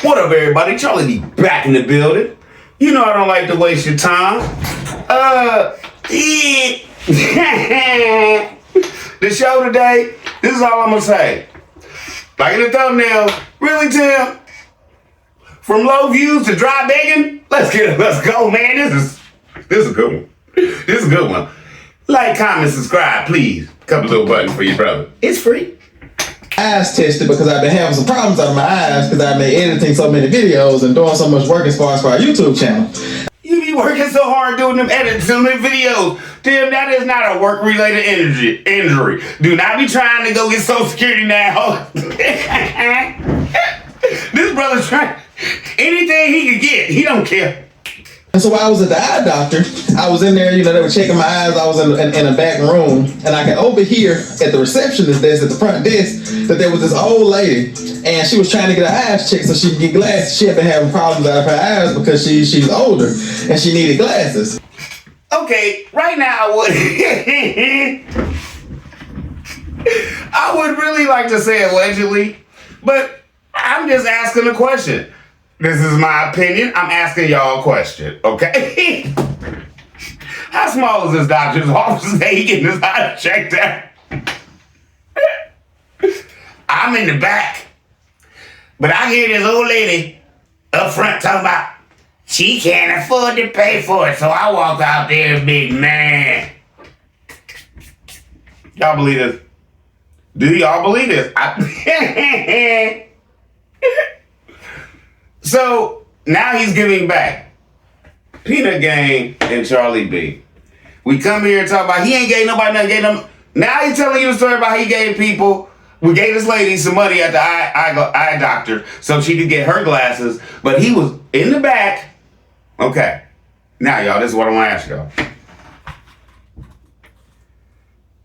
What up, everybody? Charlie B back in the building. You know I don't like to waste your time. The show today, this is all I'm gonna say. Like in the thumbnail, really, Tim? From low views to dry begging? Let's go, man. This is a good one. This is a good one. Like, comment, subscribe, please. Couple little buttons for you, brother. It's free. Eyes tested because I've been having some problems out of my eyes because I've been editing so many videos and doing so much work as far as for our YouTube channel. You be working so hard doing them edits, doing them videos. Tim, that is not a work-related injury. Do not be trying to go get Social Security now. This brother's trying anything he can get. He don't care. And so while I was at the eye doctor, I was in there, they were checking my eyes. I was in a back room, and I could overhear at the receptionist desk, at the front desk, that there was this old lady, and she was trying to get her eyes checked so she could get glasses. She had been having problems out of her eyes because she's older, and she needed glasses. Okay, right now, I would really like to say allegedly, but I'm just asking a question. This is my opinion. I'm asking y'all a question, okay? How small is this doctor's office that he getting his eyes checked out? I'm in the back, but I hear this old lady up front talking about she can't afford to pay for it, so I walk out there, big man. Y'all believe this? Do y'all believe this? So, now he's giving back. Peanut Gang and Charlie B. We come here and talk about he ain't gave nobody nothing, gave them. Now he's telling you a story about he gave people, we gave this lady some money at the eye doctor so she could get her glasses, but he was in the back. Okay. Now, y'all, this is what I want to ask y'all.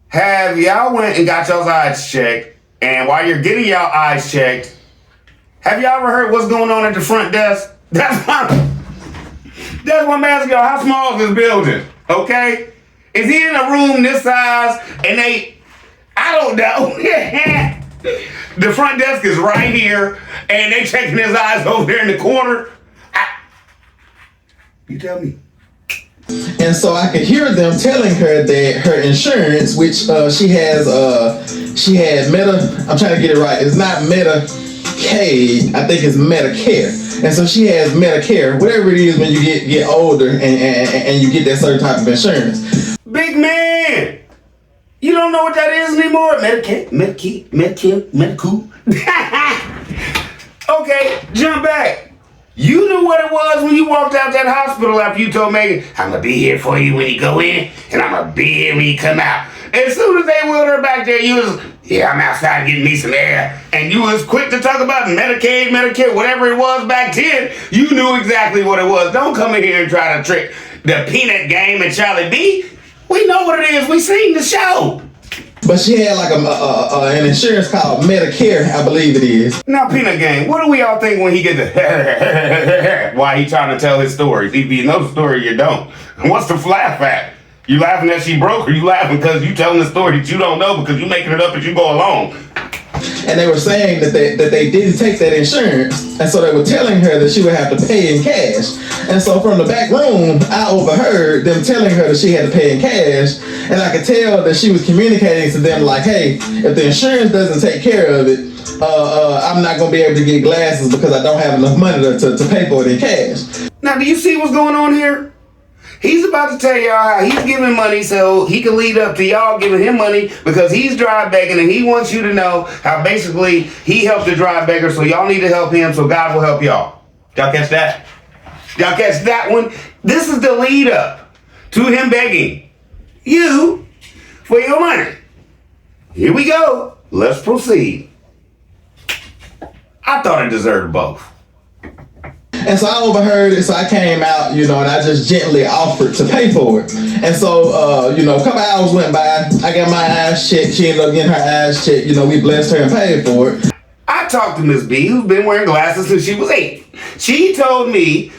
Have y'all went and got y'all's eyes checked, and while you're getting y'all eyes checked, have y'all ever heard what's going on at the front desk? That's what I'm asking y'all. How small is this building? Okay? Is he in a room this size and I don't know. The front desk is right here and they checking his eyes over there in the corner. You tell me. And so I could hear them telling her that her insurance, which she had I'm trying to get it right. It's not Medicaid, I think it's Medicare. And so she has Medicare, whatever it is when you get older and you get that certain type of insurance. Big man, you don't know what that is anymore? Medicare. Okay, jump back. You knew what it was when you walked out that hospital after you told Megan, I'm gonna be here for you when you go in, and I'm gonna be here when you come out. As soon as they wheeled her back there, you was, I'm outside getting me some air. And you was quick to talk about Medicaid, Medicare, whatever it was back then. You knew exactly what it was. Don't come in here and try to trick the Peanut Game and Charlie B. We know what it is. We seen the show. But she had like an insurance called Medicare, I believe it is. Now, Peanut Gang, what do we all think when he gets the why he trying to tell his stories? If you know the story, you don't. And what's the laugh at? You laughing that she broke, or you laughing because you telling the story that you don't know because you making it up as you go along? And they were saying that they didn't take that insurance, and so they were telling her that she would have to pay in cash. And so from the back room, I overheard them telling her that she had to pay in cash, and I could tell that she was communicating to them like, hey, if the insurance doesn't take care of it, I'm not going to be able to get glasses because I don't have enough money to pay for it in cash. Now, do you see what's going on here? He's about to tell y'all how he's giving money so he can lead up to y'all giving him money because he's dry begging, and he wants you to know how basically he helped the dry beggar, so y'all need to help him so God will help y'all. Y'all catch that? Y'all catch that one? This is the lead up to him begging you for your money. Here we go. Let's proceed. I thought it deserved both. And so I overheard it, so I came out, and I just gently offered to pay for it. And so, a couple hours went by. I got my eyes checked. She ended up getting her eyes checked. We blessed her and paid for it. I talked to Miss B, who's been wearing glasses since she was 8. She told me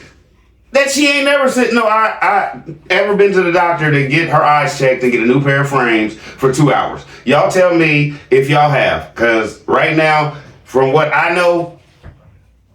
that she ain't never ever been to the doctor to get her eyes checked and get a new pair of frames for 2 hours. Y'all tell me if y'all have, because right now, from what I know,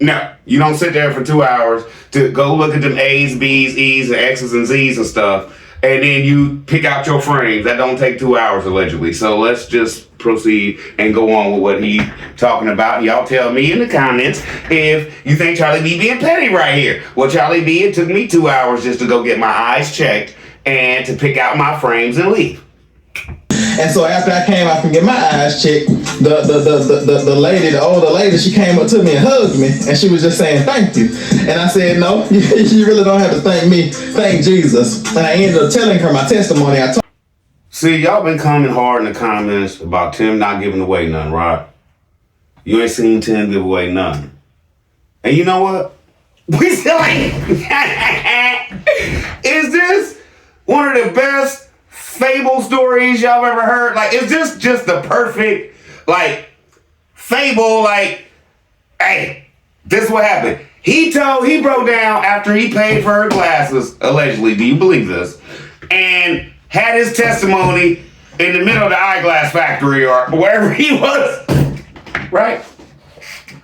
No, you don't sit there for 2 hours to go look at them A's, B's, E's, and X's and Z's and stuff, and then you pick out your frames. That don't take 2 hours allegedly. So let's just proceed and go on with what he talking about. Y'all tell me in the comments if you think Charlie B being petty right here. Well, Charlie B, it took me 2 hours just to go get my eyes checked and to pick out my frames and leave. And so after I came out and get my eyes checked, the lady, the older lady, she came up to me and hugged me, and she was just saying thank you. And I said, no, you really don't have to thank me, thank Jesus. And I ended up telling her my testimony. See, y'all been coming hard in the comments about Tim not giving away none, right? You ain't seen Tim give away none. And you know what? We still ain't. Is this one of the best fable stories y'all ever heard? Like, is this just the perfect, like, fable? Like, hey, this is what happened. He broke down after he paid for her glasses, allegedly. Do you believe this? And had his testimony in the middle of the eyeglass factory or wherever he was. Right?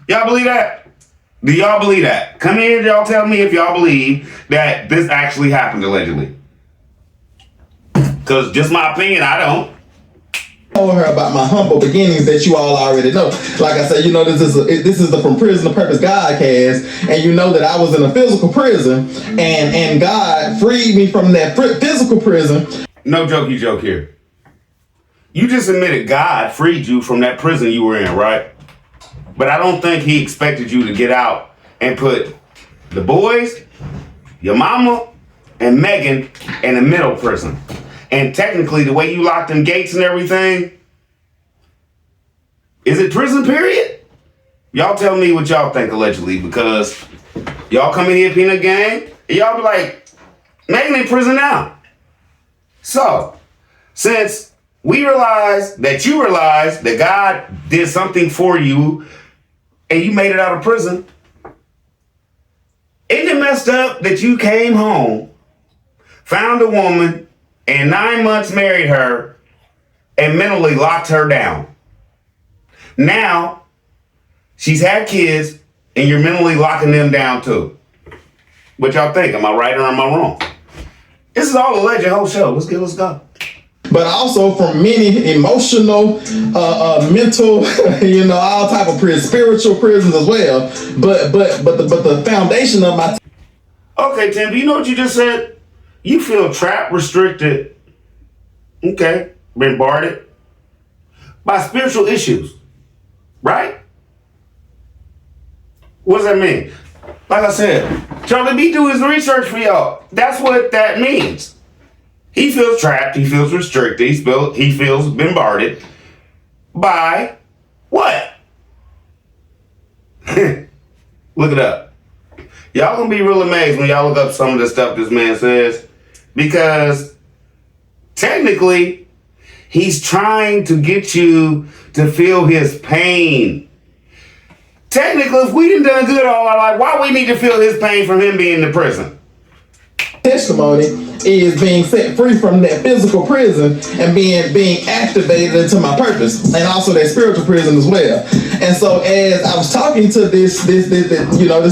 Y'all believe that? Do y'all believe that? Come here, y'all tell me if y'all believe that this actually happened allegedly. Because just my opinion, I don't. Told her about my humble beginnings that you all already know. Like I said, you know, this is the From Prison to Purpose Godcast, and you know that I was in a physical prison, and God freed me from that physical prison. No jokey joke here. You just admitted God freed you from that prison you were in, right? But I don't think he expected you to get out and put the boys, your mama, and Megan in the middle prison. And technically, the way you lock them gates and everything, is it prison period? Y'all tell me what y'all think allegedly, because y'all come in here, Peanut Gang, and y'all be like, Megan in prison now. So, since we realize that you realize that God did something for you and you made it out of prison, isn't it messed up that you came home, found a woman, and 9 months married her and mentally locked her down? Now, she's had kids and you're mentally locking them down too. What y'all think? Am I right or am I wrong? This is all a legend, whole show. Let's go. But also from many emotional, mental, you know, all type of spiritual prisons as well. But the foundation of my... Okay, Tim, do you know what you just said? You feel trapped, restricted, okay, bombarded by spiritual issues, right? What does that mean? Like I said, Charlie B do his research for y'all. That's what that means. He feels trapped, he feels restricted, he feels bombarded by what? Look it up. Y'all gonna be real amazed when y'all look up some of the stuff this man says. Because technically, he's trying to get you to feel his pain. Technically, if we done good all our life, why we need to feel his pain from him being in the prison? Testimony is being set free from that physical prison and being activated into my purpose, and also that spiritual prison as well. And so, as I was talking to this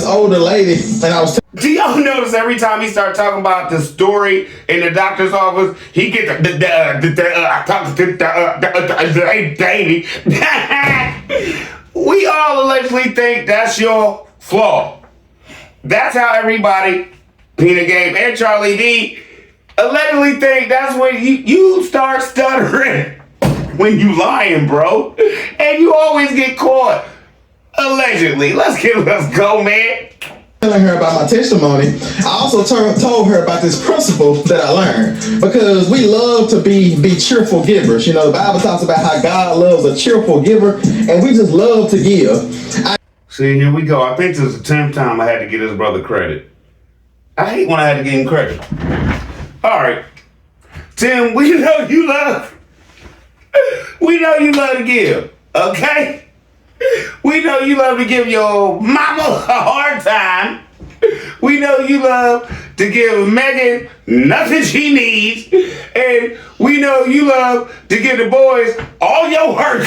older lady, and I was. Do y'all notice every time he starts talking about the story in the doctor's office, he gets baby. We all allegedly think that's your flaw. That's how everybody, Peanut Game and Charlie D, allegedly think that's when you start stuttering when you lying, bro. And you always get caught. Allegedly. Let's go, man. Telling her about my testimony, I also told her about this principle that I learned, because we love to be cheerful givers. You know, the Bible talks about how God loves a cheerful giver, and we just love to give. See, here we go. I think this is the 10th time I had to give this brother credit. I hate when I had to give him credit. All right, Tim, we know you love to give, okay? We know you love to give your mama a hard time. We know you love to give Megan nothing she needs. And we know you love to give the boys all your work.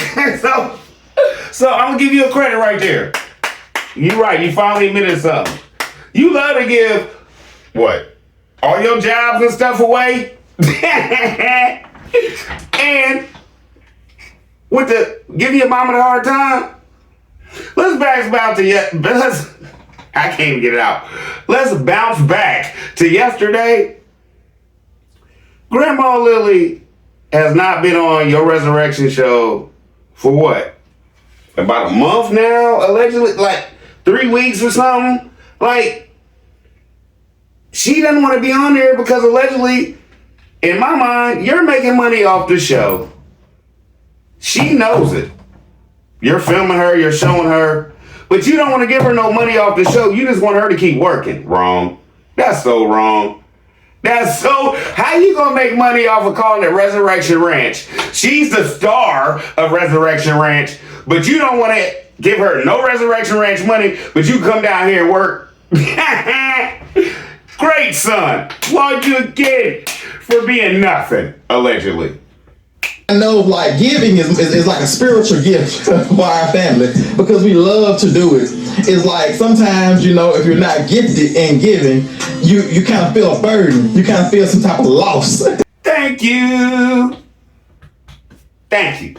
So I'm going to give you a credit right there. You're right. You finally admitted something. You love to give, what? All your jobs and stuff away? And with the give your mama the hard time? Let's bounce back to I can't even get it out. Let's bounce back to yesterday. Grandma Lily has not been on your resurrection show for what? About a month now, allegedly? Like 3 weeks or something? Like, she doesn't want to be on there because allegedly, in my mind, you're making money off the show. She knows it. You're filming her, you're showing her, but you don't want to give her no money off the show. You just want her to keep working. Wrong. That's so wrong. How you gonna make money off of calling it Resurrection Ranch? She's the star of Resurrection Ranch, but you don't want to give her no Resurrection Ranch money, but you come down here and work. Great, son. Why'd you get for being nothing, allegedly? I know, like, giving is like a spiritual gift for our family because we love to do it. It's like sometimes, you know, if you're not gifted in giving, you kind of feel a burden. You kind of feel some type of loss. Thank you. Thank you.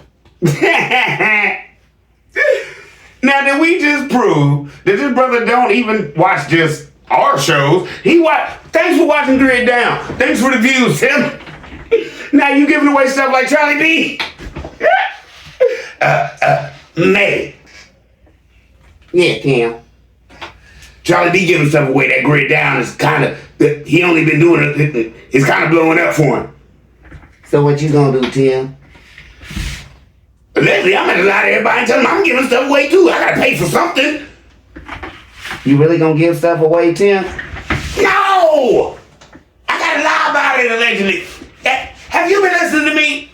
Now, did we just prove that this brother don't even watch just our shows? Thanks for watching Grid Down. Thanks for the views, Tim. Now you giving away stuff like Charlie B. May. Yeah, Tim. Charlie D giving stuff away. That Grid Down is kind of, he only been doing it, it's kind of blowing up for him. So what you gonna do, Tim? Lately, I'm gonna lie to everybody and tell them I'm giving stuff away too. I gotta pay for something. You really gonna give stuff away, Tim? No! I gotta lie about it, allegedly. Have you been listening to me?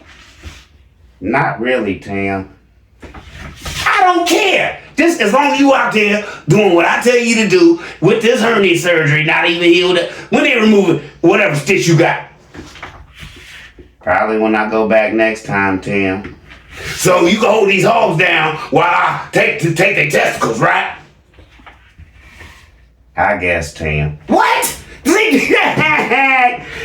Not really, Tam. I don't care. Just as long as you out there doing what I tell you to do with this hernia surgery, not even healed, when they remove it, whatever stitch you got. Probably when I go back next time, Tam. So you can hold these hogs down while I take their testicles, right? I guess, Tam. What?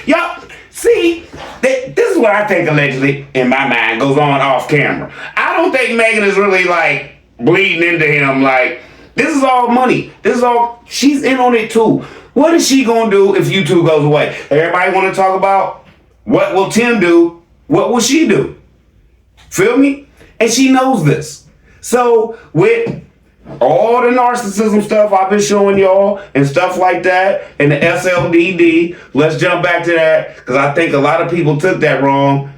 Y'all. See, this is what I think allegedly, in my mind, goes on off camera. I don't think Megan is really like bleeding into him like, this is all money. She's in on it too. What is she gonna do if YouTube goes away? Everybody wanna talk about what will Tim do? What will she do? Feel me? And she knows this. So with all the narcissism stuff I've been showing y'all and stuff like that and the SLDD, let's jump back to that because I think a lot of people took that wrong.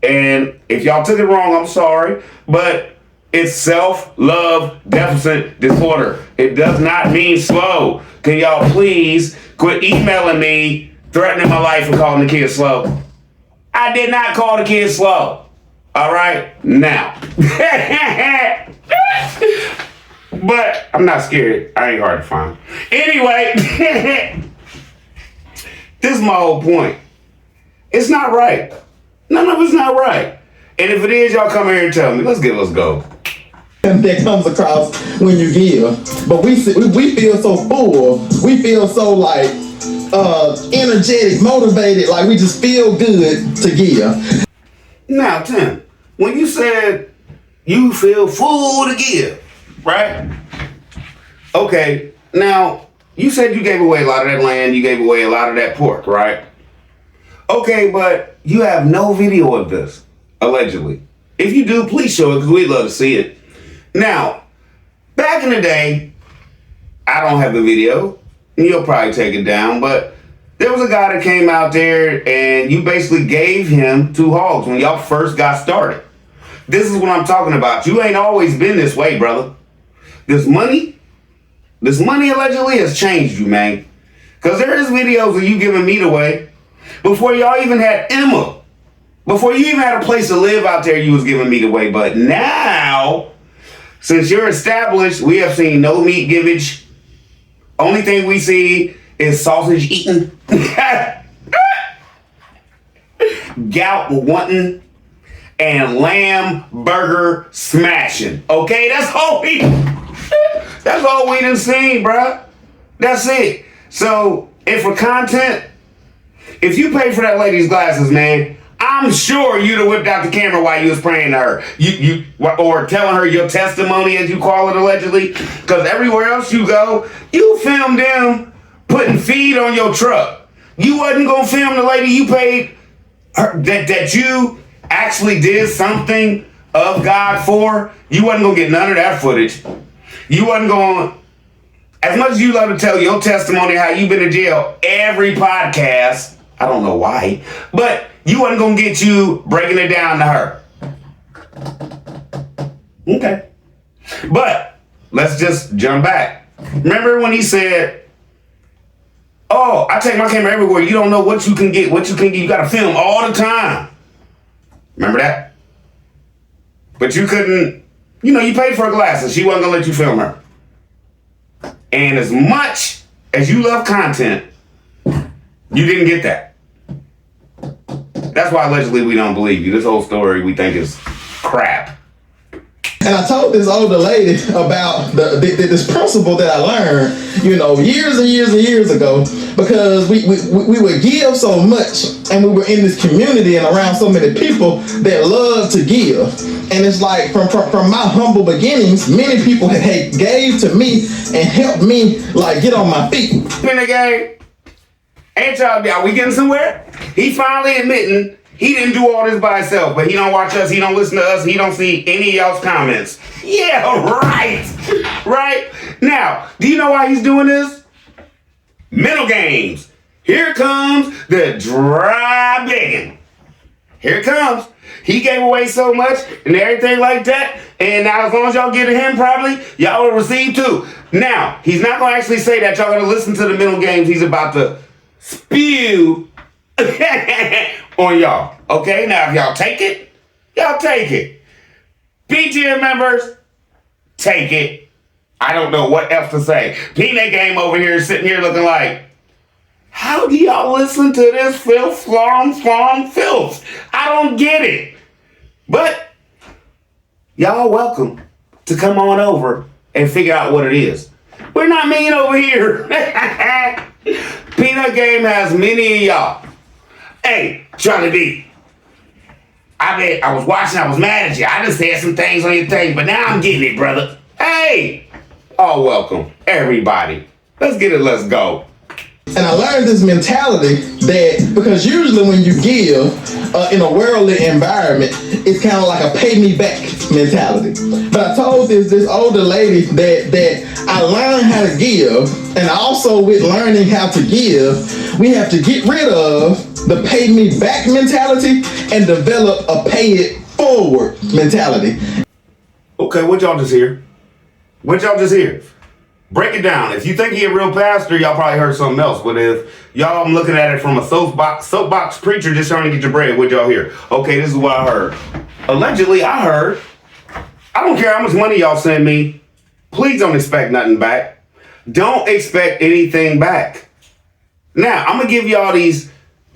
And if y'all took it wrong, I'm sorry, but it's self-love deficit disorder. It does not mean slow. Can y'all please quit emailing me, threatening my life and calling the kids slow? I did not call the kids slow. All right? Now. But I'm not scared. I ain't hard to find. Anyway, this is my whole point. It's not right. None of it's not right. And if it is, y'all come here and tell me. Let's go. That comes across when you give. But we feel so full. We feel so like energetic, motivated, like we just feel good to give. Now, Tim, when you said you feel full to give, right? Okay, now, you said you gave away a lot of that land, you gave away a lot of that pork, right? Okay, but you have no video of this, allegedly. If you do, please show it, because we'd love to see it. Now, back in the day, I don't have the video, and you'll probably take it down, but there was a guy that came out there, and you basically gave him 2 hogs when y'all first got started. This is what I'm talking about. You ain't always been this way, brother. This money allegedly has changed you, man. Because there is videos of you giving meat away before y'all even had Emma. Before you even had a place to live out there, you was giving meat away. But now, since you're established, we have seen no meat givage. Only thing we see is sausage eating. Gout wanting. And lamb burger smashing. Okay, that's all we... That's all we done seen, bruh. That's it. So, and for content, if you paid for that lady's glasses, man, I'm sure you'd have whipped out the camera while you was praying to her. Or telling her your testimony, as you call it, allegedly. Because everywhere else you go, you film them putting feed on your truck. You wasn't going to film the lady you paid her, that you actually did something of God for. You wasn't going to get none of that footage. You wasn't going, as much as you love to tell your testimony how you've been to jail every podcast, I don't know why, but you wasn't going to get you breaking it down to her. Okay. But let's just jump back. Remember when he said, oh, I take my camera everywhere. You don't know what you can get, You got to film all the time. Remember that? But you couldn't, you paid for her glasses. She wasn't going to let you film her. And as much as you love content, you didn't get that. That's why allegedly we don't believe you. This whole story we think is crap. And I told this older lady about this principle that I learned, years and years and years ago, because we would give so much, and we were in this community and around so many people that love to give. And it's like from my humble beginnings, many people gave to me and helped me get on my feet. In the game, ain't y'all? Are we getting somewhere? He finally admitting he didn't do all this by himself, but he don't watch us, he don't listen to us, he don't see any of y'all's comments. Yeah, right. Right? Now, do you know why he's doing this? Mental games. Here comes the dry begging. Here it comes. He gave away so much and everything like that, and now as long as y'all give to him, probably, y'all will receive too. Now, he's not going to actually say that. Y'all going to listen to the mental games he's about to spew on y'all. Okay, now if y'all take it, y'all take it. PTM members, take it. I don't know what else to say. Peanut Game over here sitting here looking like, how do y'all listen to this filth, filth? I don't get it. But y'all welcome to come on over and figure out what it is. We're not mean over here. Peanut Game has many of y'all. Hey, Charlie B. I was watching, I was mad at you. I just said some things on your thing, but now I'm getting it, brother. Hey, all welcome, everybody. Let's get it, let's go. And I learned this mentality that, because usually when you give in a worldly environment, it's kind of like a pay me back mentality. But I told this older lady that I learned how to give, and also with learning how to give, we have to get rid of the pay me back mentality and develop a pay it forward mentality. Okay, what y'all just hear? Break it down. If you think he a real pastor, y'all probably heard something else. But if y'all, I'm looking at it from a soapbox preacher just trying to get your bread, what y'all hear? Okay, this is what I heard. Allegedly, I heard, I don't care how much money y'all send me, please don't expect nothing back. Don't expect anything back. Now, I'm going to give y'all these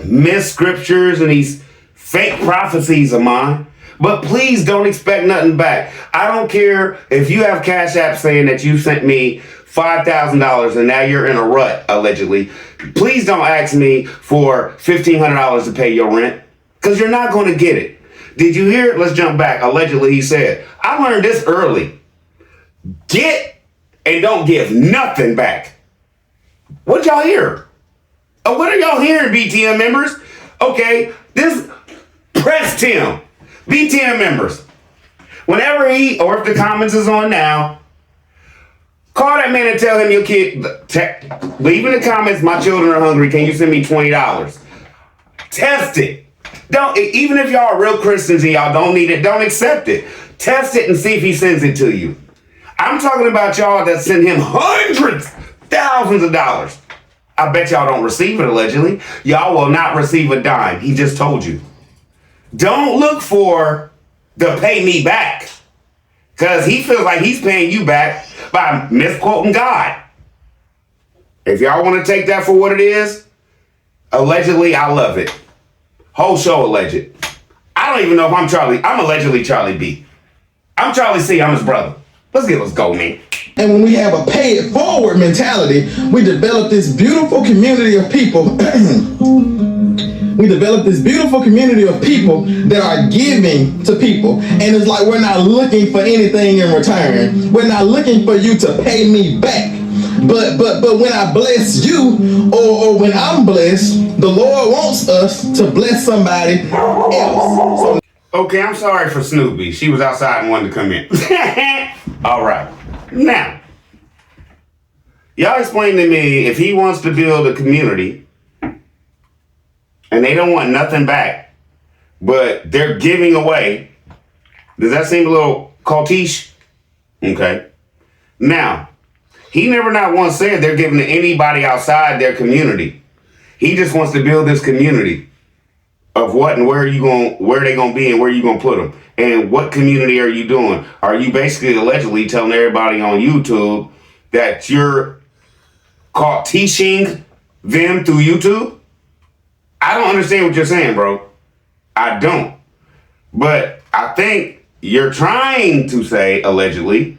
missed scriptures and these fake prophecies of mine. But please don't expect nothing back. I don't care if you have Cash App saying that you sent me $5,000 and now you're in a rut, allegedly. Please don't ask me for $1,500 to pay your rent, because you're not going to get it. Did you hear it? Let's jump back. Allegedly, he said, I learned this early. Get and don't give nothing back. What y'all hear? What are y'all hearing, BTM members? Okay, this pressed him. BTM members, whenever he, or if the comments is on now, call that man and tell him your kid, leave in the comments, my children are hungry, can you send me $20? Test it. Don't, even if y'all are real Christians and y'all don't need it, don't accept it. Test it and see if he sends it to you. I'm talking about y'all that send him hundreds, thousands of dollars. I bet y'all don't receive it, allegedly. Y'all will not receive a dime. He just told you. Don't look for the pay me back, because he feels like he's paying you back by misquoting God. If y'all want to take that for what it is, allegedly, I love it. Whole show alleged. I don't even know if I'm Charlie. I'm allegedly Charlie B. I'm Charlie C. I'm his brother. Let's go, man. And when we have a pay it forward mentality, we develop this beautiful community of people. We develop this beautiful community of people that are giving to people. And it's like we're not looking for anything in return. We're not looking for you to pay me back. But when I bless you, or when I'm blessed, the Lord wants us to bless somebody else. So, okay, I'm sorry for Snoopy. She was outside and wanted to come in. All right. Now, y'all explain to me, if he wants to build a community and they don't want nothing back, but they're giving away, does that seem a little cultish? Okay. Now, he never not once said they're giving to anybody outside their community. He just wants to build this community of what and where they gonna be and where you gonna put them. And what community are you doing? Are you basically allegedly telling everybody on YouTube that you're caught teaching them through YouTube? I don't understand what you're saying, bro. I don't. But I think you're trying to say, allegedly,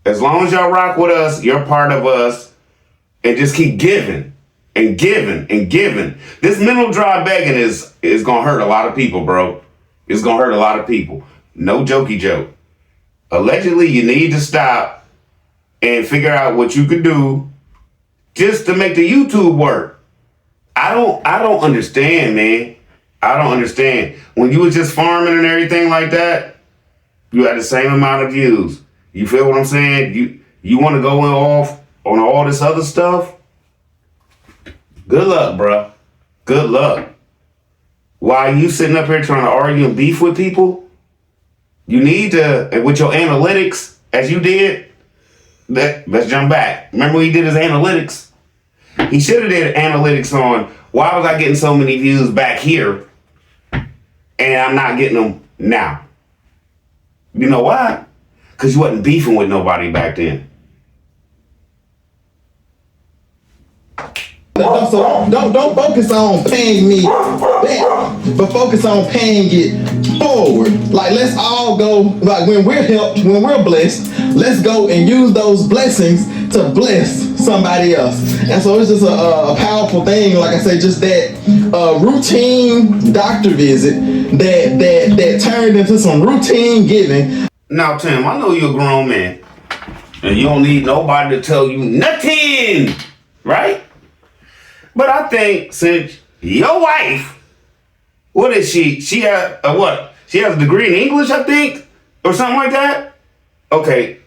as long as y'all rock with us, you're part of us, and just keep giving and giving and giving. This mental dry begging is gonna hurt a lot of people, bro. It's gonna hurt a lot of people. No jokey joke. Allegedly, you need to stop and figure out what you could do just to make the YouTube work. I don't understand, man. I don't understand. When you was just farming and everything like that, you had the same amount of views. You feel what I'm saying? You want to go off on all this other stuff? Good luck, bro. Good luck. While you sitting up here trying to argue and beef with people, you need to, and with your analytics, as you did, let's jump back. Remember when he did his analytics? He should have did analytics on why was I getting so many views back here and I'm not getting them now. You know why? Because you wasn't beefing with nobody back then. So don't focus on paying me back, but focus on paying it forward. Like, let's all go, like, when we're helped, when we're blessed, let's go and use those blessings to bless somebody else. And so it's just a powerful thing. Like I say, just that routine doctor visit that turned into some routine giving. Now, Tim, I know you're a grown man and you don't need nobody to tell you nothing, right? But I think since your wife, what is she? She has what? She has a degree in English, I think, or something like that. Okay,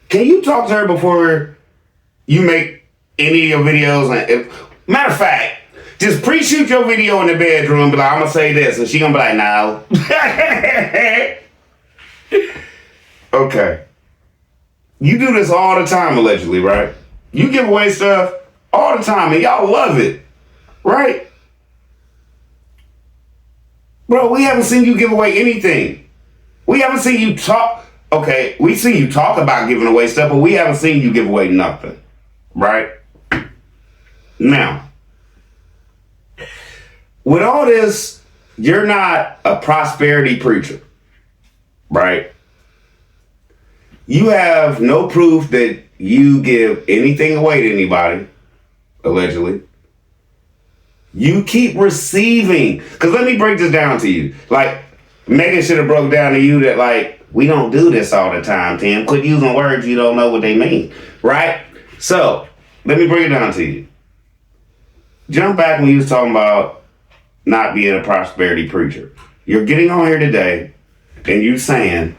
can you talk to her before you make any of your videos? And matter of fact, just pre-shoot your video in the bedroom. Be like, I'm gonna say this, and she gonna be like, no. Okay. You do this all the time, allegedly, right? You give away stuff all the time, and y'all love it, right? Bro, we haven't seen you give away anything. We haven't seen you talk. Okay, we've seen you talk about giving away stuff, but we haven't seen you give away nothing, right? Now, with all this, you're not a prosperity preacher, right? You have no proof that you give anything away to anybody, allegedly. You keep receiving. Because let me break this down to you. Like, Megan should have broke down to you that, like, we don't do this all the time, Tim. Quit using words you don't know what they mean, right? So, let me break it down to you. Jump back when you was talking about not being a prosperity preacher. You're getting on here today and you saying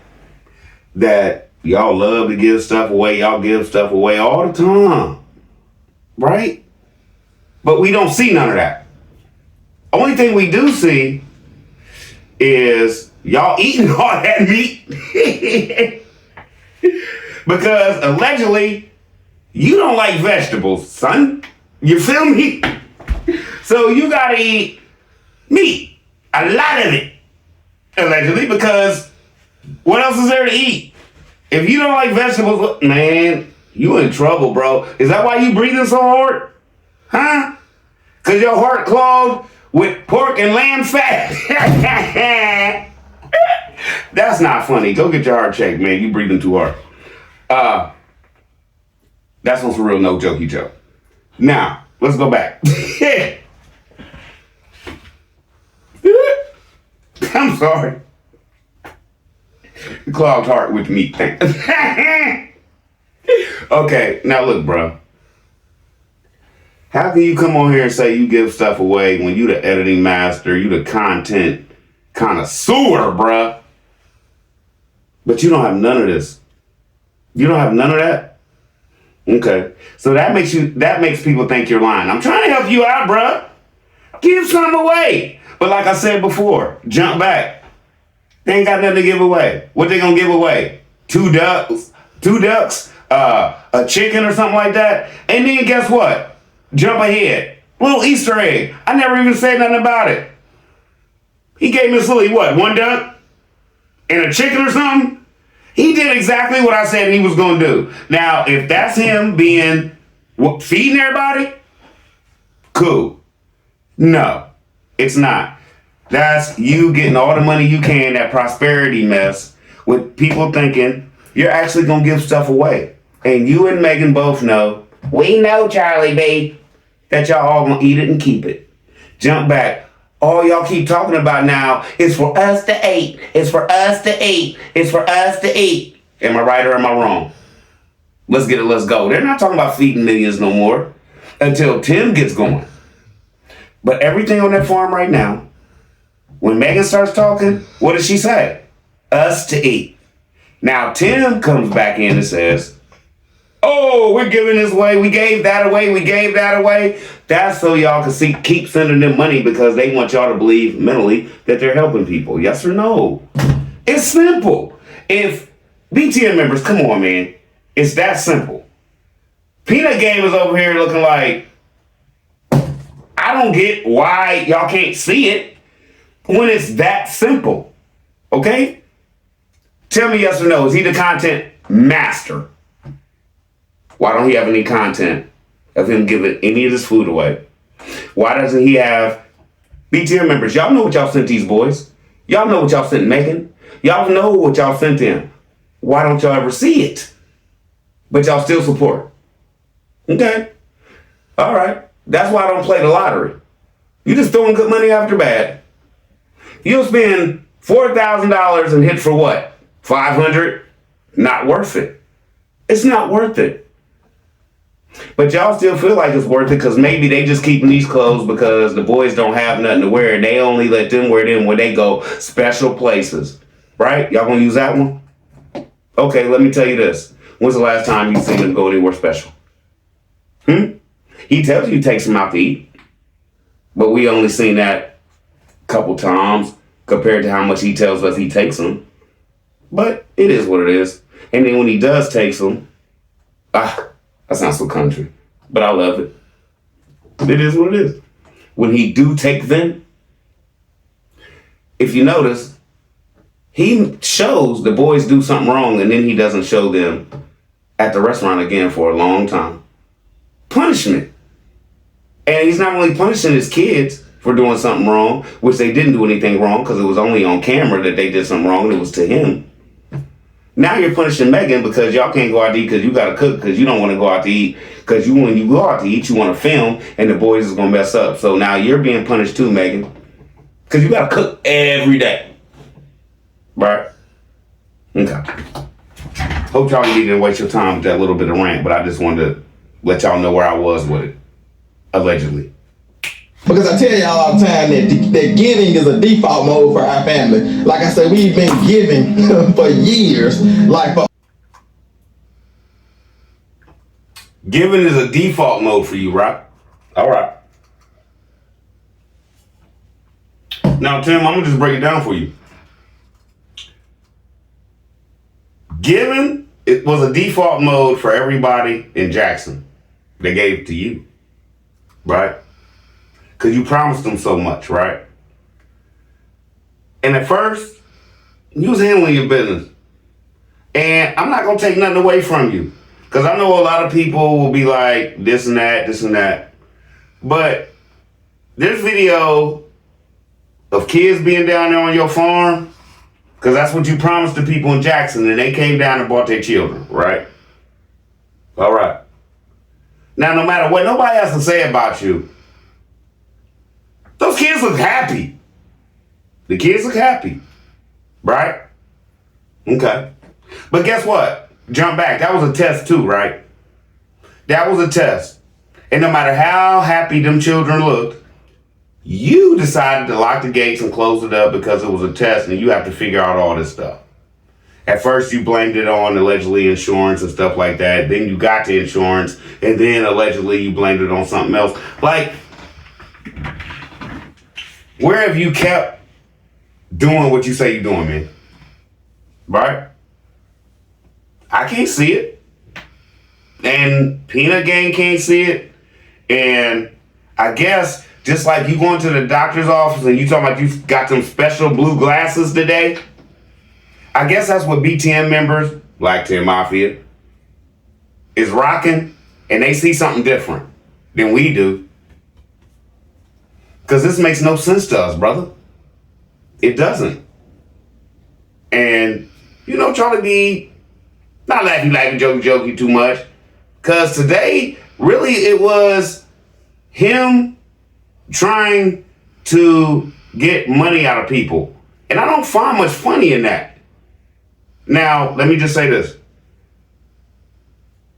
that y'all love to give stuff away. Y'all give stuff away all the time, right? But we don't see none of that. Only thing we do see is y'all eating all that meat. Because allegedly, you don't like vegetables, son. You feel me? So you gotta eat meat. A lot of it. Allegedly, because what else is there to eat? If you don't like vegetables, man, you in trouble, bro. Is that why you breathing so hard? Huh? Because your heart clogged with pork and lamb fat? That's not funny. Go get your heart checked, man. You breathing too hard. That's what's real no jokey joke. Now, let's go back. I'm sorry. Clogged heart with me. Okay, now look, bro. How can you come on here and say you give stuff away when you the editing master, you the content connoisseur, bruh? But you don't have none of this. You don't have none of that? Okay. So that makes people think you're lying. I'm trying to help you out, bruh. Give some away. But like I said before, jump back. They ain't got nothing to give away. What they gonna give away? Two ducks, a chicken or something like that. And then guess what? Jump ahead. Little Easter egg. I never even said nothing about it. He gave Miss Lily what? One duck? And a chicken or something? He did exactly what I said he was gonna do. Now, if that's him being feeding everybody, cool. No, it's not. That's you getting all the money you can, that prosperity mess, with people thinking you're actually gonna give stuff away. And you and Megan both know, we know, Charlie B, that y'all all gonna eat it and keep it. Jump back. All y'all keep talking about now is for us to eat. It's for us to eat. It's for us to eat. Am I right or am I wrong? Let's get it, let's go. They're not talking about feeding millions no more until Tim gets going. But everything on that farm right now, when Megan starts talking, what does she say? Us to eat. Now Tim comes back in and says, oh, we're giving this away. We gave that away. We gave that away. That's so y'all can keep sending them money because they want y'all to believe mentally that they're helping people. Yes or no? It's simple. If BTN members, come on, man. It's that simple. Peanut Game is over here looking like, I don't get why y'all can't see it when it's that simple. Okay? Tell me yes or no. Is he the content master? Why don't he have any content of him giving any of this food away? Why doesn't he have BTN members? Y'all know what y'all sent these boys. Y'all know what y'all sent Megan. Y'all know what y'all sent them. Why don't y'all ever see it? But y'all still support. Okay. All right. That's why I don't play the lottery. You just throwing good money after bad. You'll spend $4,000 and hit for what? $500? Not worth it. It's not worth it. But y'all still feel like it's worth it because maybe they just keeping these clothes because the boys don't have nothing to wear and they only let them wear them when they go special places. Right? Y'all gonna use that one? Okay, let me tell you this. When's the last time you seen them go anywhere special? He tells you he takes them out to eat. But we only seen that a couple times compared to how much he tells us he takes them. But it is what it is. And then when he does take them, that sounds so country, but I love it. It is what it is. When he do take them, if you notice, he shows the boys do something wrong and then he doesn't show them at the restaurant again for a long time. Punishment. And he's not only punishing his kids for doing something wrong, which they didn't do anything wrong because it was only on camera that they did something wrong and it was to him. Now you're punishing Megan because y'all can't go out to eat because you got to cook because you don't want to go out to eat because when you go out to eat, you want to film and the boys is going to mess up. So now you're being punished too, Megan, because you got to cook every day. Right? Okay. Hope y'all didn't waste your time with that little bit of rant, but I just wanted to let y'all know where I was with it. Allegedly. Because I tell y'all all the time that giving is a default mode for our family. Like I said, we've been giving for years. Giving is a default mode for you, right? All right. Now, Tim, I'm going to just break it down for you. Giving, it was a default mode for everybody in Jackson. They gave it to you, right? Because you promised them so much, right? And at first, you was handling your business. And I'm not going to take nothing away from you. Because I know a lot of people will be like, this and that, this and that. But this video of kids being down there on your farm, because that's what you promised the people in Jackson, and they came down and bought their children, right? All right. Now, no matter what nobody has to say about you, those kids look happy. The kids look happy, right? Okay. But guess what? Jump back. That was a test too, right? That was a test. And no matter how happy them children looked, you decided to lock the gates and close it up because it was a test and you have to figure out all this stuff. At first, you blamed it on allegedly insurance and stuff like that. Then you got the insurance, and then allegedly you blamed it on something else. Like, where have you kept doing what you say you're doing, man? Right? I can't see it. And Peanut Gang can't see it. And I guess, just like you going to the doctor's office and you talking about you got some special blue glasses today, I guess that's what BTM members, Black 10 Mafia, is rocking, and they see something different than we do. Because this makes no sense to us, brother. It doesn't. And, you know, try to be not laughy, jokey too much. Because today, really, it was him trying to get money out of people. And I don't find much funny in that. Now, let me just say this.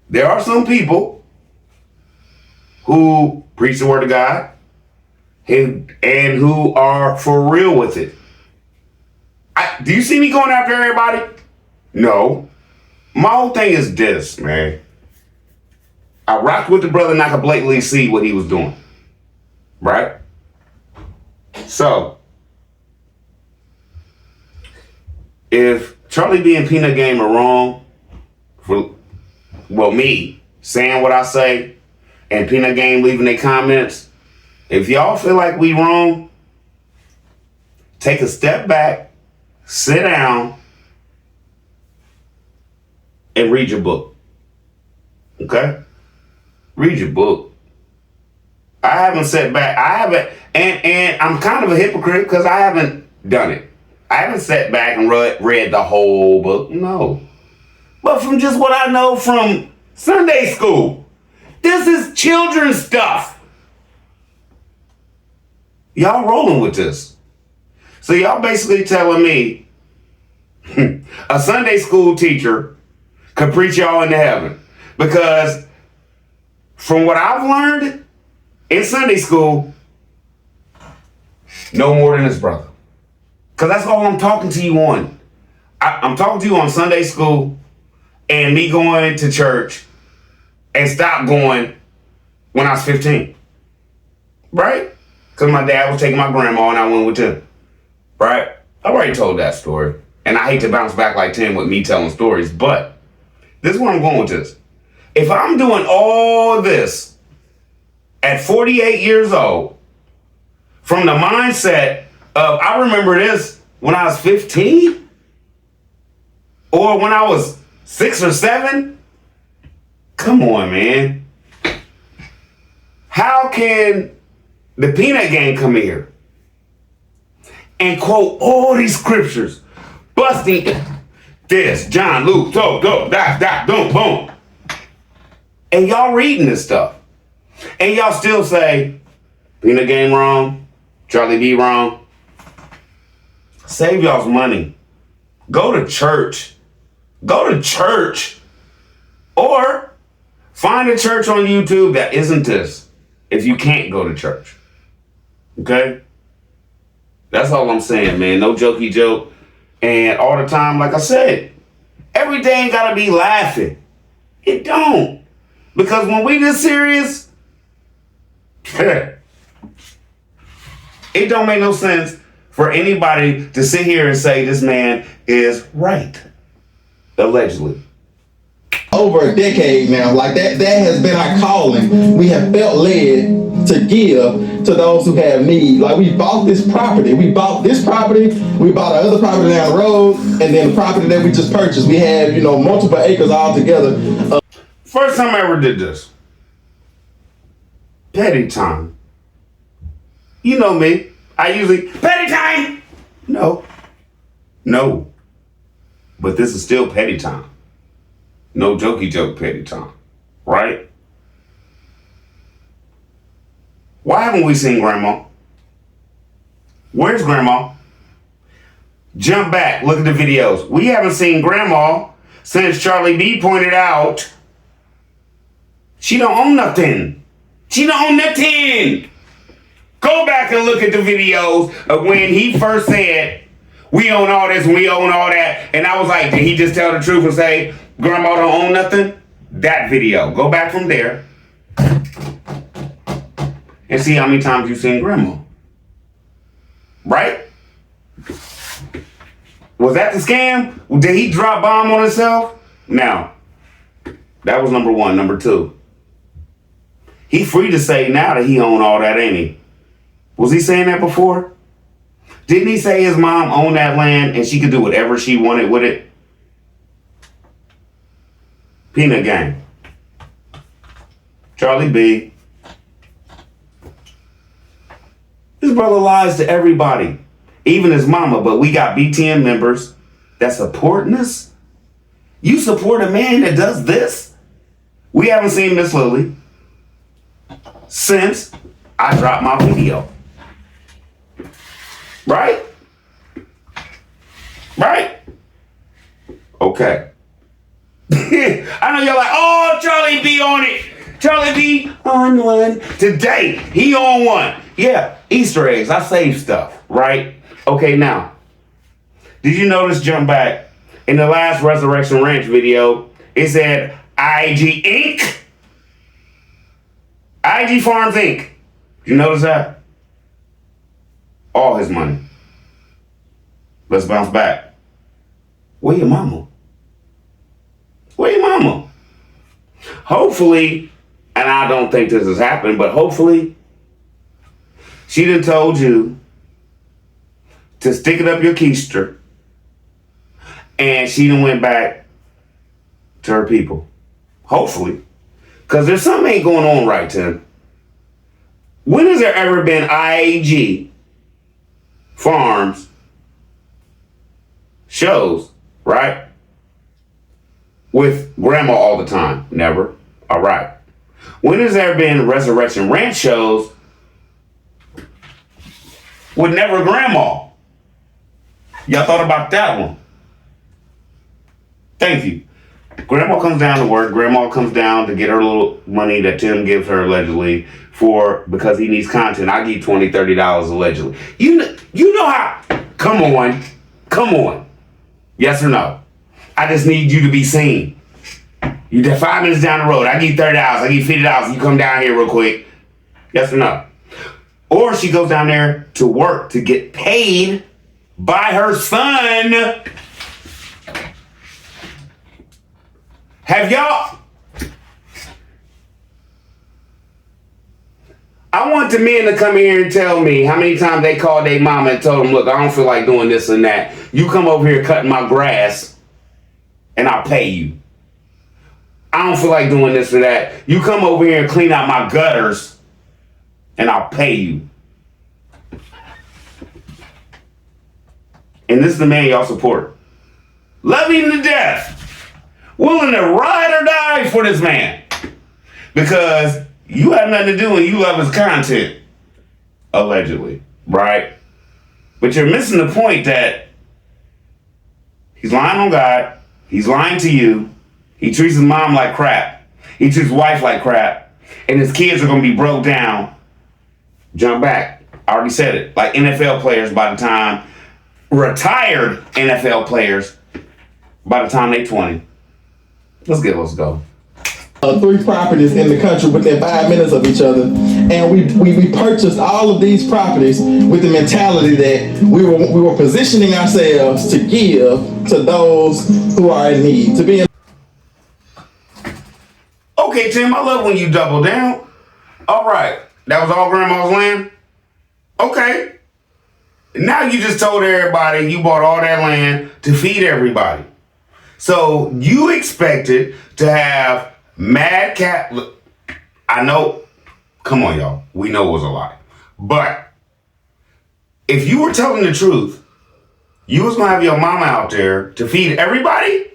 There are some people who preach the word of God and who are for real with it. Do you see me going after everybody? No. My whole thing is this, man. I rocked with the brother and I could blatantly see what he was doing. Right? So, if Charlie B and Peanut Game are wrong for, well, me saying what I say and Peanut Game leaving their comments, if y'all feel like we wrong, take a step back, sit down, and read your book. Okay? Read your book. I haven't sat back. And I'm kind of a hypocrite because I haven't done it. I haven't sat back and read the whole book. No. But from just what I know from Sunday school, this is children's stuff. Y'all rolling with this. So y'all basically telling me a Sunday school teacher could preach y'all into heaven. Because from what I've learned in Sunday school, no more than his brother. Because that's all I'm talking to you on. I'm talking to you on Sunday school and me going to church and stop going when I was 15. Right? Because my dad was taking my grandma and I went with him. Right? I already told that story. And I hate to bounce back like 10 with me telling stories, but this is where I'm going with this. If I'm doing all this at 48 years old, from the mindset of, I remember this when I was 15 or when I was 6 or 7. Come on, man. How can the Peanut Gang come here and quote all these scriptures, busting this, John, Luke, boom, boom. And y'all reading this stuff. And y'all still say, Peanut Gang wrong, Charlie B wrong. Save y'all's money. Go to church. Go to church. Or find a church on YouTube that isn't this if you can't go to church. Okay? That's all I'm saying, man. No jokey joke. And all the time, like I said, every day ain't gotta be laughing. It don't. Because when we this serious, it don't make no sense for anybody to sit here and say this man is right. Allegedly. Over a decade now, like that has been our calling. We have felt led to give to those who have need. Like we bought this property. We bought this property. We bought another property down the road. And then the property that we just purchased, we have, multiple acres all together. First time I ever did this. Petty time. You know me. I usually, petty time! No. But this is still petty time. No jokey joke petty time. Right? Why haven't we seen Grandma? Where's Grandma? Jump back, look at the videos. We haven't seen Grandma since Charlie B pointed out she don't own nothing. She don't own nothing. Go back and look at the videos of when he first said, we own all this and we own all that. And I was like, did he just tell the truth and say, Grandma don't own nothing? That video. Go back from there and see how many times you've seen Grandma. Right? Was that the scam? Did he drop bomb on himself? Now, that was number one. Number two, he free to say now that he own all that, ain't he? Was he saying that before? Didn't he say his mom owned that land and she could do whatever she wanted with it? Peanut Gang. Charlie B. His brother lies to everybody, even his mama, but we got BTN members that supporting us. You support a man that does this? We haven't seen Miss Lily since I dropped my video. Right? Right? Okay. I know y'all like, oh, Charlie B on it. Charlie B on one. Today, he on one. Yeah, Easter eggs. I save stuff, right? Okay, now, did you notice, jump back, in the last Resurrection Ranch video, it said IG Inc. IG Farms Inc. Did you notice that? All his money. Let's bounce back. Where your mama? Where your mama? Hopefully, and I don't think this has happened, but hopefully, she done told you to stick it up your keister, and she done went back to her people. Hopefully. Because there's something ain't going on right, Tim. When has there ever been IG Farms shows, right? With Grandma all the time? Never. All right. When has there been Resurrection Ranch shows with never Grandma? Y'all thought about that one? Thank you. Grandma comes down to work. Grandma comes down to get her little money that Tim gives her allegedly because he needs content. I give $20, $30 allegedly. You know how? Come on. Yes or no? I just need you to be seen. You did 5 minutes down the road. I give $30. I give $50. You come down here real quick. Yes or no? Or she goes down there to work to get paid by her son. Have y'all? I want the men to come here and tell me how many times they called their mama and told them, look, I don't feel like doing this and that. You come over here cutting my grass and I'll pay you. I don't feel like doing this or that. You come over here and clean out my gutters and I'll pay you. And this is the man y'all support. Love him to death. Willing to ride or die for this man. Because you have nothing to do and you love his content. Allegedly. Right? But you're missing the point that he's lying on God. He's lying to you. He treats his mom like crap. He treats his wife like crap. And his kids are going to be broke down. Jump back. I already said it. Like NFL players by the time, retired NFL players by the time they 20. Let's go. 3 properties in the country within 5 minutes of each other, and we purchased all of these properties with the mentality that we were positioning ourselves to give to those who are in need. To be in. Okay, Tim, I love when you double down. All right, that was all Grandma's land. Okay, now you just told everybody you bought all that land to feed everybody. So you expected to have mad cat. Look, I know. Come on, y'all. We know it was a lie. But if you were telling the truth, you was going to have your mama out there to feed everybody?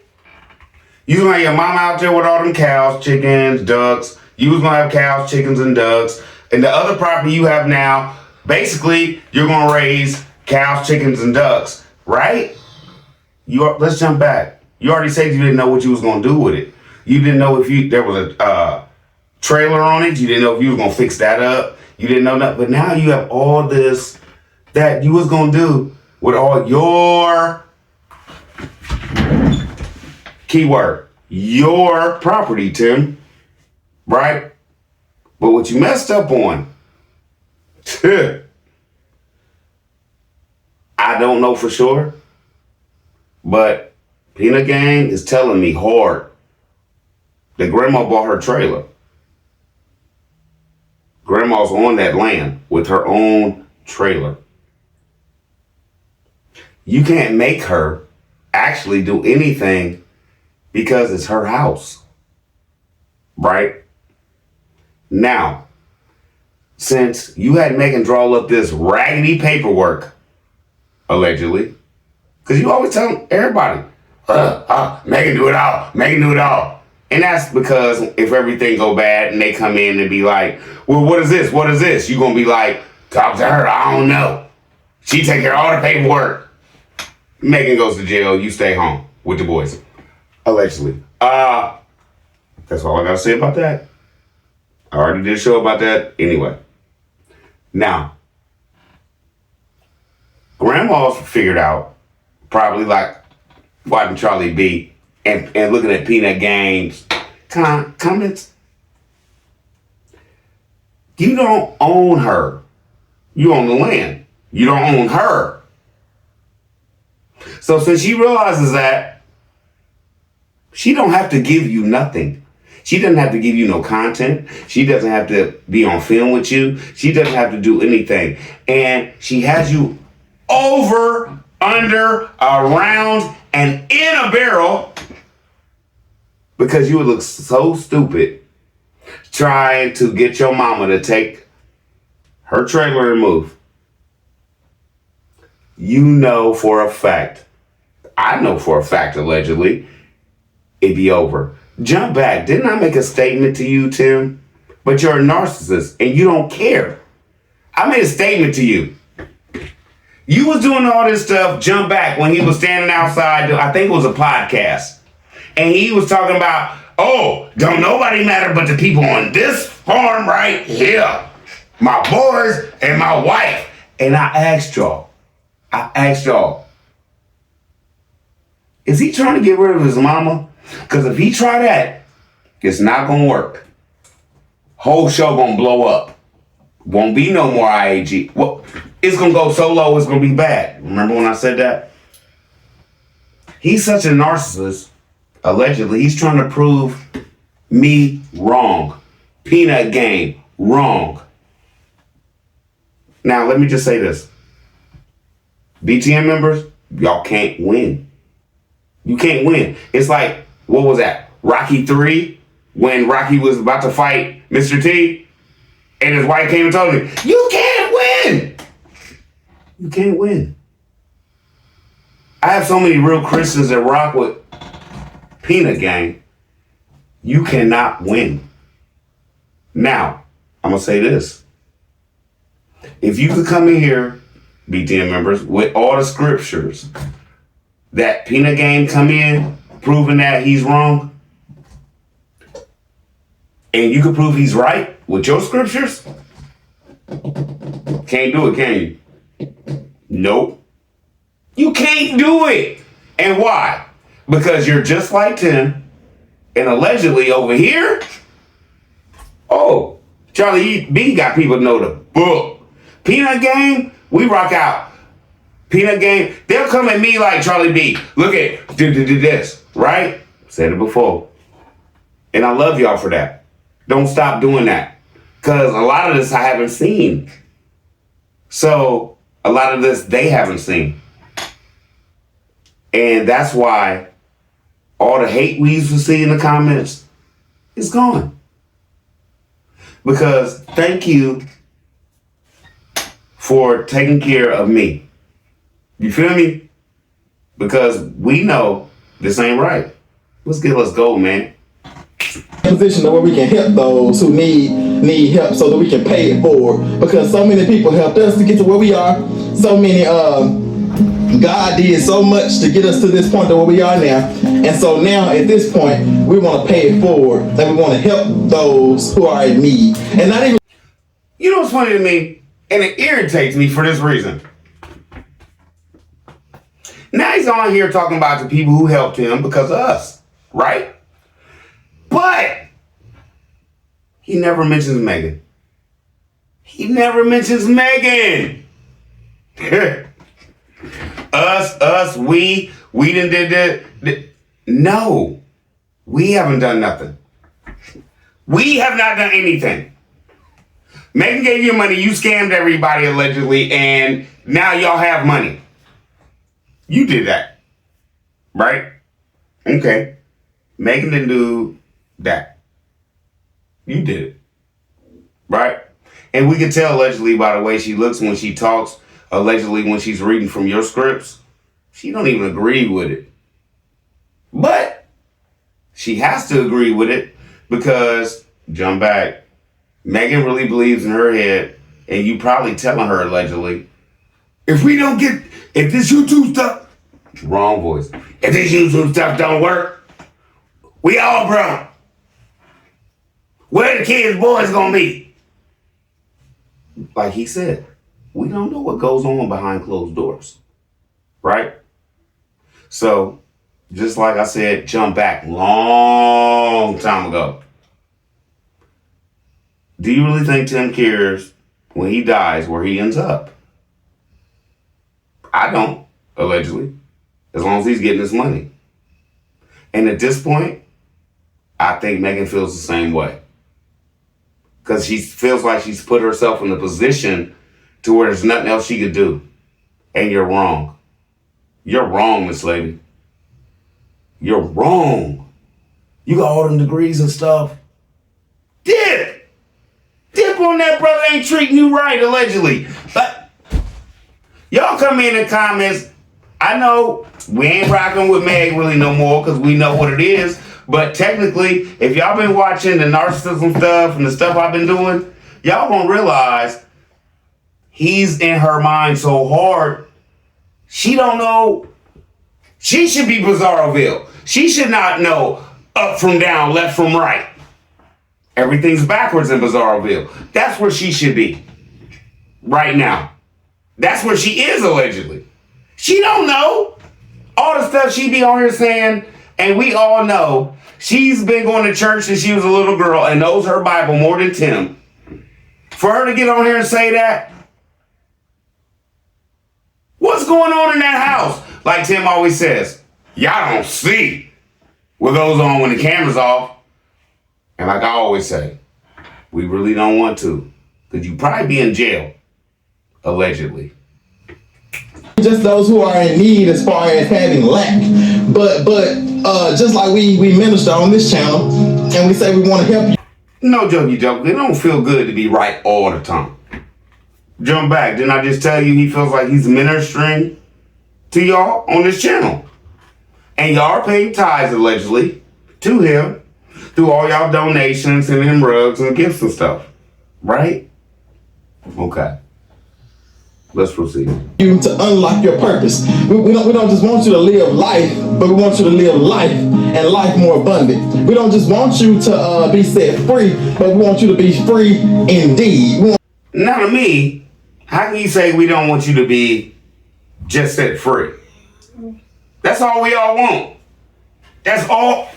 You was going to have your mama out there with all them cows, chickens, ducks. You was going to have cows, chickens, and ducks. And the other property you have now, basically, you're going to raise cows, chickens, and ducks, right? Let's jump back. You already said you didn't know what you was going to do with it. You didn't know if there was a trailer on it. You didn't know if you was going to fix that up. You didn't know that. But now you have all this that you was going to do with all your, keyword, your property, Tim. Right? But what you messed up on, I don't know for sure, but Peanut Gang is telling me hard that grandma bought her trailer. Grandma's on that land with her own trailer. You can't make her actually do anything because it's her house. Right? Now, since you had Megan draw up this raggedy paperwork, allegedly, because you always tell everybody, Megan do it all, Megan do it all. And that's because if everything go bad and they come in and be like, well, what is this? What is this? You're going to be like, talk to her. I don't know. She take care of all the paperwork. Megan goes to jail. You stay home with the boys. Allegedly. That's all I got to say about that. I already did a show about that anyway. Now, grandma's figured out, probably like watching Charlie B and looking at Peanut Gang's comments. You don't own her. You own the land. You don't own her. So since she realizes that, she don't have to give you nothing. She doesn't have to give you no content. She doesn't have to be on film with you. She doesn't have to do anything. And she has you over, under, around, and in a barrel because you would look so stupid trying to get your mama to take her trailer and move. You know for a fact, I know for a fact, allegedly, it'd be over. Jump back. Didn't I make a statement to you, Tim? But you're a narcissist and you don't care. I made a statement to you. You was doing all this stuff, jump back, when he was standing outside, I think it was a podcast. And he was talking about, oh, don't nobody matter but the people on this farm right here. My boys and my wife. And I asked y'all, is he trying to get rid of his mama? Because if he try that, it's not going to work. Whole show going to blow up. Won't be no more IAG. Well, it's going to go so low, it's going to be bad. Remember when I said that? He's such a narcissist. Allegedly, he's trying to prove me wrong. Peanut Gang wrong. Now, let me just say this. BTM members, y'all can't win. You can't win. It's like, what was that? Rocky 3, when Rocky was about to fight Mr. T, and his wife came and told him, you can't win. You can't win. I have so many real Christians that rock with Peanut Gang. You cannot win. Now, I'm going to say this. If you could come in here, BTM members, with all the scriptures that Peanut Gang come in, proving that he's wrong, and you can prove he's right with your scriptures, can't do it, can you? Nope. You can't do it. And why? Because you're just like Tim, and allegedly over here, oh, Charlie B got people to know the book. Peanut Gang, we rock out. Peanut Gang, they'll come at me like Charlie B. Look at, do this, right? Said it before. And I love y'all for that. Don't stop doing that. Because a lot of this I haven't seen. So, a lot of this they haven't seen. And that's why all the hate we used to see in the comments is gone. Because thank you for taking care of me. You feel me? Because we know this ain't right. Let's go, man. Position where we can help those who need need help so that we can pay it forward. Because so many people helped us to get to where we are. So many, God did so much to get us to this point to where we are now. And so now at this point, we want to pay it forward and we want to help those who are in need. And not even... You know what's funny to me? And it irritates me for this reason. Now he's on here talking about the people who helped him because of us, right? But he never mentions Megan. He never mentions Megan. we done did that. No, we haven't done nothing. We have not done anything. Megan gave you money, you scammed everybody allegedly, and now y'all have money. You did that, right? Okay. Megan didn't do that. You did it, right? And we can tell allegedly by the way she looks when she talks, allegedly when she's reading from your scripts, she don't even agree with it. But she has to agree with it because, jump back, Megan really believes in her head, and you probably telling her allegedly, if this YouTube stuff, wrong voice, if this YouTube stuff don't work, we all broke. Where the kids' boys gonna be? Like he said, we don't know what goes on behind closed doors, right? So, just like I said, jump back long time ago. Do you really think Tim cares when he dies where he ends up? I don't, allegedly, as long as he's getting his money. And at this point, I think Megan feels the same way. Because she feels like she's put herself in a position to where there's nothing else she could do. And you're wrong. You're wrong, Miss Lady. You're wrong. You got all them degrees and stuff. Dip on that brother ain't treating you right, allegedly. But y'all come in the comments. I know we ain't rocking with Meg really no more because we know what it is. But technically, if y'all been watching the narcissism stuff and the stuff I've been doing, y'all gonna realize he's in her mind so hard, she don't know. She should be Bizarroville. She should not know up from down, left from right. Everything's backwards in Bizarroville. That's where she should be right now. That's where she is allegedly. She don't know all the stuff she be on here saying, and we all know she's been going to church since she was a little girl and knows her Bible more than Tim. For her to get on here and say that, what's going on in that house? Like Tim always says, y'all don't see what goes on when the camera's off. And like I always say, we really don't want to, because you probably be in jail, allegedly. Just those who are in need as far as having lack. But just like we minister on this channel and we say we want to help you. No joke, it don't feel good to be right all the time. Jump back, didn't I just tell you he feels like he's ministering to y'all on this channel? And y'all are paying tithes allegedly to him through all y'all donations and him rugs and gifts and stuff, right? Okay. Let's proceed. You to unlock your purpose. We don't just want you to live life, but we want you to live life and life more abundant. We don't just want you to be set free, but we want you to be free indeed. Now to me, how can you say we don't want you to be just set free? That's all we all want. That's all.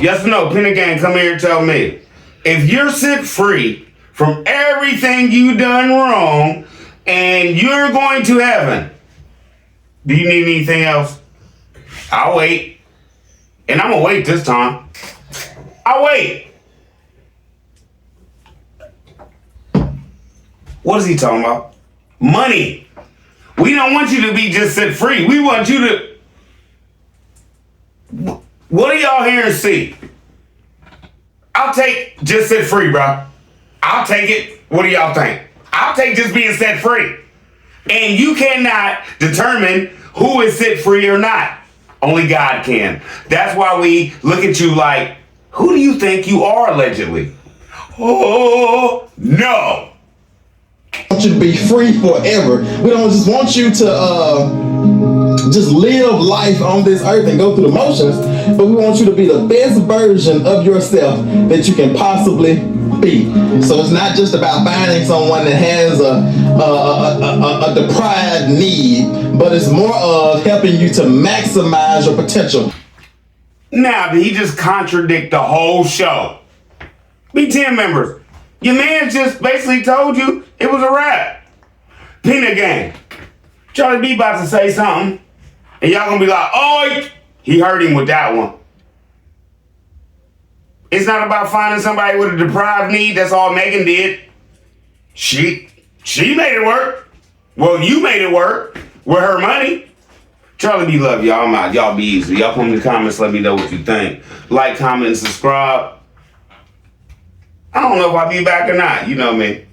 Yes or no? Penny Gang, come here and tell me. If you're set free from everything you done wrong and you're going to heaven, do you need anything else? I'll wait. And I'm going to wait this time. I'll wait. What is he talking about? Money. We don't want you to be just set free. We want you to... What do y'all hear and see? I'll take just set free, bro. I'll take it. What do y'all think? I'll take just being set free. And you cannot determine who is set free or not. Only God can. That's why we look at you like, who do you think you are allegedly? Oh, no. Want you to be free forever. We don't just want you to just live life on this earth and go through the motions, but we want you to be the best version of yourself that you can possibly be. So it's not just about finding someone that has a deprived need, but it's more of helping you to maximize your potential. Now, did he just contradict the whole show? B10 members, your man just basically told you it was a wrap. Peanut Gang. Charlie B about to say something, and y'all gonna be like, oh, he heard him with that one. It's not about finding somebody with a deprived need. That's all Megan did. She made it work. Well, you made it work with her money. Charlie B love y'all. I'm out. Y'all be easy. Y'all come in the comments. Let me know what you think. Like, comment, and subscribe. I don't know if I'll be back or not. You know me.